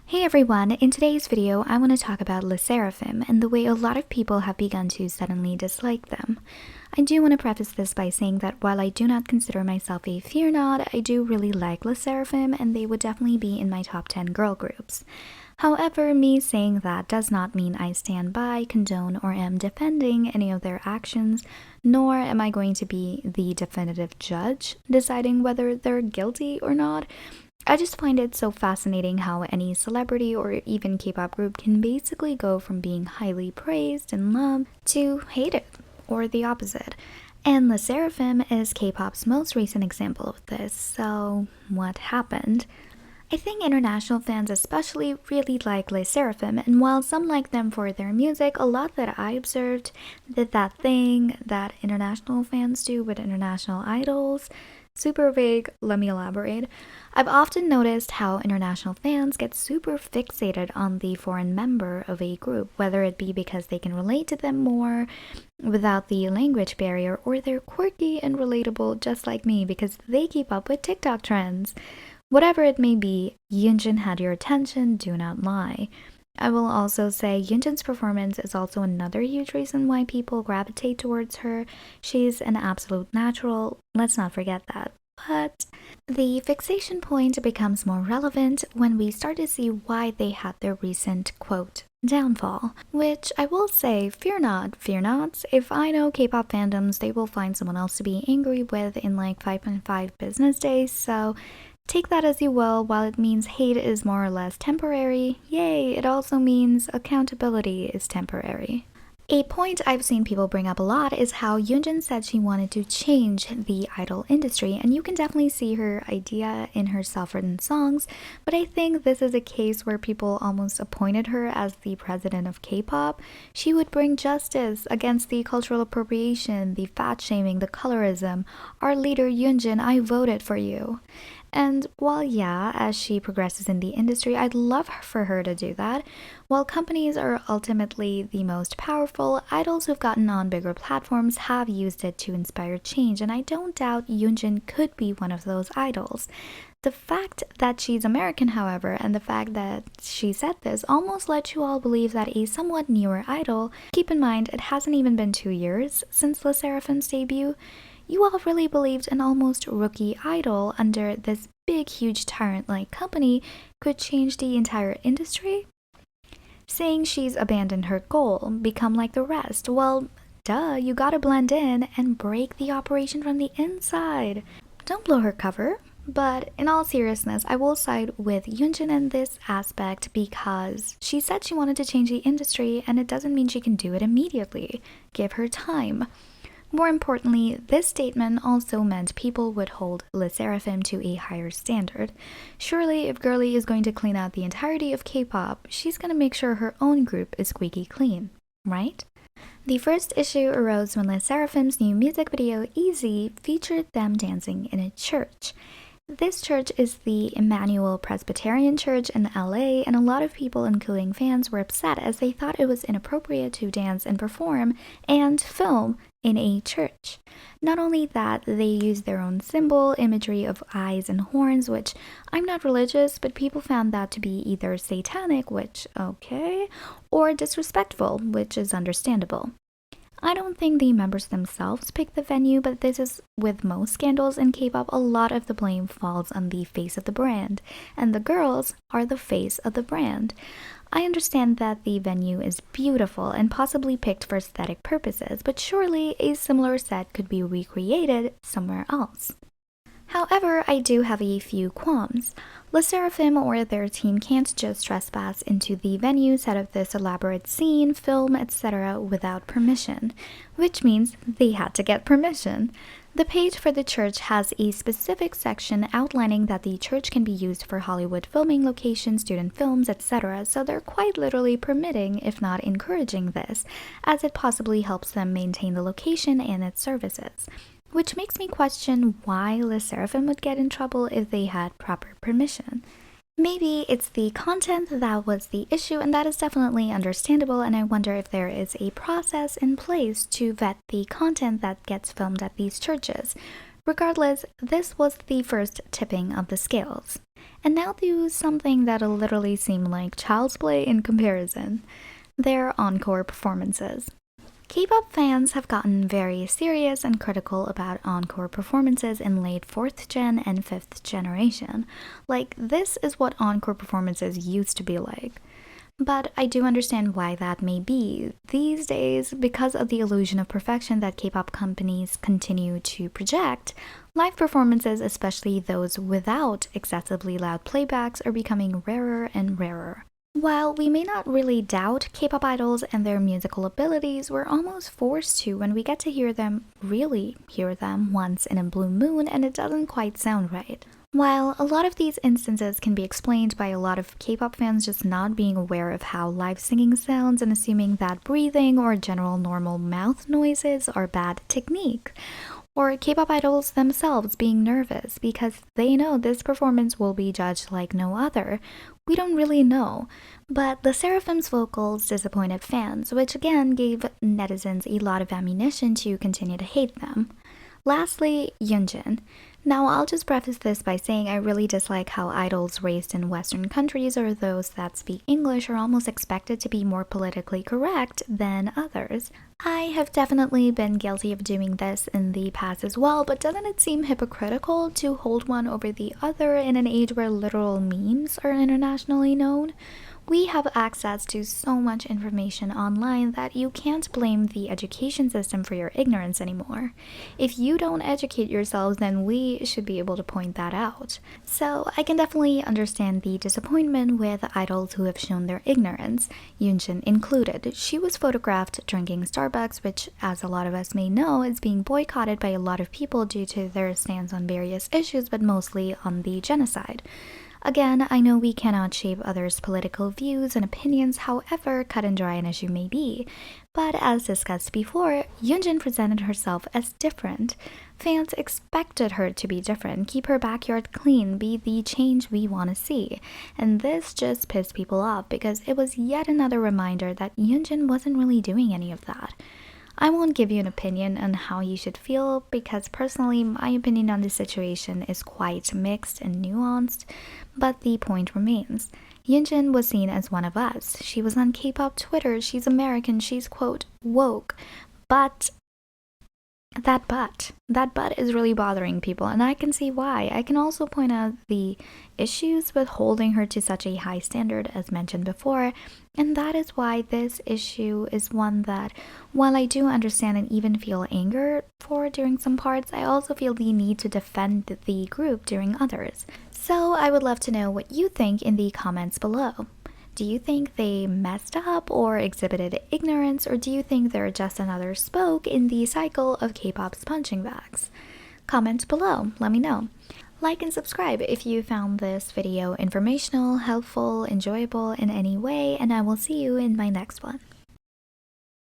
Hey everyone, in today's video I want to talk about SSERAFIM and the way a lot of people have begun to suddenly dislike them. I do want to preface this by saying that while I do not consider myself a fear nod, I do really like SSERAFIM and they would definitely be in my top 10 girl groups. However, me saying that does not mean I stand by, condone, or am defending any of their actions, nor am I going to be the definitive judge deciding whether they're guilty or not. I just find it so fascinating how any celebrity or even K-pop group can basically go from being highly praised and loved to hated, or the opposite. And SSERAFIM is K-pop's most recent example of this, so what happened? I think international fans especially really like SSERAFIM, and while some like them for their music, a lot that I observed did that thing that international fans do with international idols. Super vague, let me elaborate. I've often noticed how international fans get super fixated on the foreign member of a group, whether it be because they can relate to them more without the language barrier, or they're quirky and relatable just like me because they keep up with TikTok trends. Whatever it may be, Yunjin had your attention, do not lie. I will also say Yunjin's performance is also another huge reason why people gravitate towards her. She's an absolute natural, let's not forget that. But the fixation point becomes more relevant when we start to see why they had their recent, quote, downfall. Which I will say, fear not, fear not. If I know K-pop fandoms, they will find someone else to be angry with in like 5.5 business days, so take that as you will. While it means hate is more or less temporary, yay, it also means accountability is temporary. A point I've seen people bring up a lot is how Yunjin said she wanted to change the idol industry, and you can definitely see her idea in her self-written songs, but I think this is a case where people almost appointed her as the president of K-pop. She would bring justice against the cultural appropriation, the fat-shaming, the colorism. Our leader Yunjin, I voted for you. And while yeah, as she progresses in the industry, I'd love for her to do that. While companies are ultimately the most powerful, idols who've gotten on bigger platforms have used it to inspire change, and I don't doubt Yunjin could be one of those idols. The fact that she's American, however, and the fact that she said this almost led you all believe that a somewhat newer idol, keep in mind it hasn't even been 2 years since SSERAFIM's debut, you all really believed an almost rookie idol under this big huge tyrant-like company could change the entire industry? Saying she's abandoned her goal, become like the rest, well, duh, you gotta blend in and break the operation from the inside. Don't blow her cover. But in all seriousness, I will side with Yunjin in this aspect because she said she wanted to change the industry, and it doesn't mean she can do it immediately. Give her time. More importantly, this statement also meant people would hold SSERAFIM to a higher standard. Surely, if Girly is going to clean out the entirety of K-pop, she's going to make sure her own group is squeaky clean, right? The first issue arose when SSERAFIM's new music video, Easy, featured them dancing in a church. This church is the Emmanuel Presbyterian Church in LA, and a lot of people, including fans, were upset as they thought it was inappropriate to dance and perform and film in a church. Not only that, they used their own symbol imagery of eyes and horns, which I'm not religious, but people found that to be either satanic, which okay, or disrespectful, which is understandable. I don't think the members themselves picked the venue, but this is with most scandals in K-pop, a lot of the blame falls on the face of the brand, and the girls are the face of the brand. I understand that the venue is beautiful and possibly picked for aesthetic purposes, but surely a similar set could be recreated somewhere else. However, I do have a few qualms. SSERAFIM or their team can't just trespass into the venue, set up this elaborate scene, film, etc. without permission, which means they had to get permission. The page for the church has a specific section outlining that the church can be used for Hollywood filming locations, student films, etc., so they're quite literally permitting, if not encouraging this, as it possibly helps them maintain the location and its services. Which makes me question why SSERAFIM would get in trouble if they had proper permission. Maybe it's the content that was the issue, and that is definitely understandable, and I wonder if there is a process in place to vet the content that gets filmed at these churches. Regardless, this was the first tipping of the scales. And now to something that'll literally seem like child's play in comparison, their encore performances. K-pop fans have gotten very serious and critical about encore performances in late 4th gen and 5th generation. Like, this is what encore performances used to be like. But I do understand why that may be. These days, because of the illusion of perfection that K-pop companies continue to project, live performances, especially those without excessively loud playbacks, are becoming rarer and rarer. While we may not really doubt K-pop idols and their musical abilities, we're almost forced to when we get to really hear them once in a blue moon and it doesn't quite sound right. While a lot of these instances can be explained by a lot of K-pop fans just not being aware of how live singing sounds and assuming that breathing or general normal mouth noises are bad technique, or K-pop idols themselves being nervous because they know this performance will be judged like no other, we don't really know. But the SSERAFIM's vocals disappointed fans, which again gave netizens a lot of ammunition to continue to hate them. Lastly, Yunjin. Now, I'll just preface this by saying I really dislike how idols raised in Western countries or those that speak English are almost expected to be more politically correct than others. I have definitely been guilty of doing this in the past as well, but doesn't it seem hypocritical to hold one over the other in an age where literal memes are internationally known? We have access to so much information online that you can't blame the education system for your ignorance anymore. If you don't educate yourselves, then we should be able to point that out. So I can definitely understand the disappointment with idols who have shown their ignorance, Yunjin included. She was photographed drinking Starbucks, which, as a lot of us may know, is being boycotted by a lot of people due to their stance on various issues, but mostly on the genocide. Again, I know we cannot shape others' political views and opinions, however cut and dry an issue may be, but as discussed before, Yunjin presented herself as different. Fans expected her to be different, keep her backyard clean, be the change we want to see, and this just pissed people off because it was yet another reminder that Yunjin wasn't really doing any of that. I won't give you an opinion on how you should feel because personally my opinion on this situation is quite mixed and nuanced, but the point remains. Yunjin was seen as one of us. She was on K-pop Twitter, she's American, she's quote, woke, but that but is really bothering people, and I can see why. I can also point out the issues with holding her to such a high standard as mentioned before, and that is why this issue is one that, while I do understand and even feel anger for during some parts, I also feel the need to defend the group during others. So I would love to know what you think in the comments below. Do you think they messed up or exhibited ignorance, or do you think they're just another spoke in the cycle of K-pop's punching bags? Comment below, let me know. Like and subscribe if you found this video informational, helpful, enjoyable in any way, and I will see you in my next one.